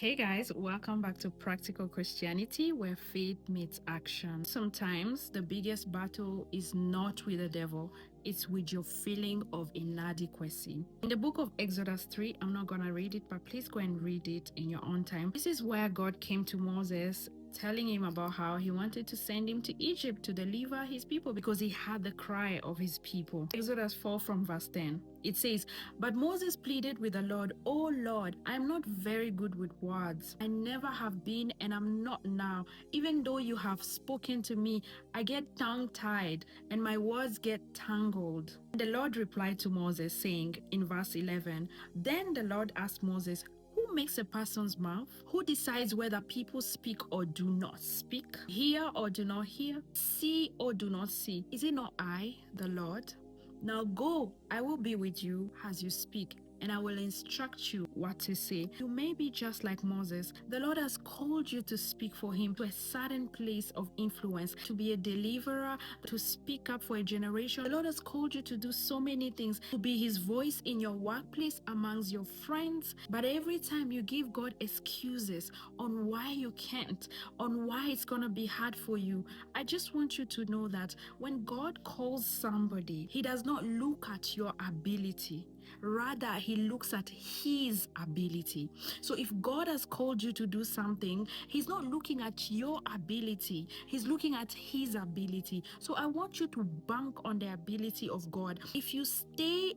Hey guys, welcome back to Practical Christianity, where faith meets action. Sometimes the biggest battle is not with the devil, it's with your feeling of inadequacy. In the book of Exodus 3, I'm not going to read it, but please go and read it in your own time. This is where God came to Moses, telling him about how he wanted to send him to Egypt to deliver his people because he had the cry of his people. Exodus 4 from verse 10. It says, "But Moses pleaded with the Lord, 'O Lord, I am not very good with words. I never have been and I'm not now. Even though you have spoken to me, I get tongue-tied and my words get tangled.' The Lord replied to Moses, saying in verse 11, "Then the Lord asked Moses, 'Who makes a person's mouth? Who decides whether people speak or do not speak? Hear or do not hear? See or do not see? Is it not I, the Lord? Now go, I will be with you as you speak, and I will instruct you what to say.'" You may be just like Moses. The Lord has called you to speak for him to a certain place of influence, to be a deliverer, to speak up for a generation. The Lord has called you to do so many things, to be his voice in your workplace, amongst your friends. But every time you give God excuses on why you can't, on why it's going to be hard for you, I just want you to know that when God calls somebody, he does not look at your ability. Rather, he looks at his ability. So if God has called you to do something, he's not looking at your ability. He's looking at his ability. So I want you to bank on the ability of God. If you stay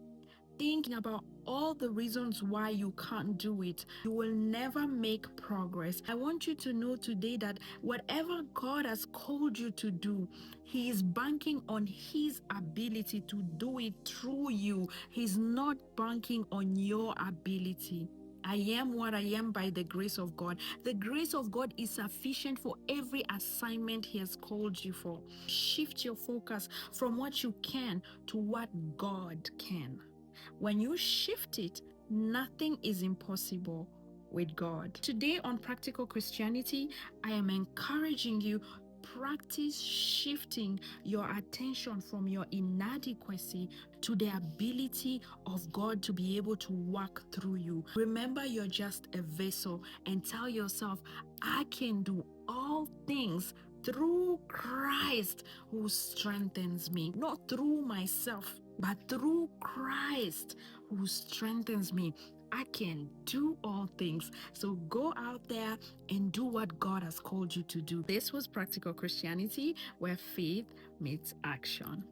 thinking about all the reasons why you can't do it, you will never make progress. I want you to know today that whatever God has called you to do, he is banking on his ability to do it through you. He's not banking on your ability. I am what I am by the grace of God. The grace of God is sufficient for every assignment he has called you for. Shift your focus from what you can to what God can. When you shift it, nothing is impossible with God. Today on Practical Christianity, I am encouraging you, practice shifting your attention from your inadequacy to the ability of God to be able to work through you. Remember, you're just a vessel, and tell yourself, I can do all things through Christ who strengthens me. Not through myself, but through Christ who strengthens me. I can do all things. So go out there and do what God has called you to do. This was Practical Christianity, where faith meets action.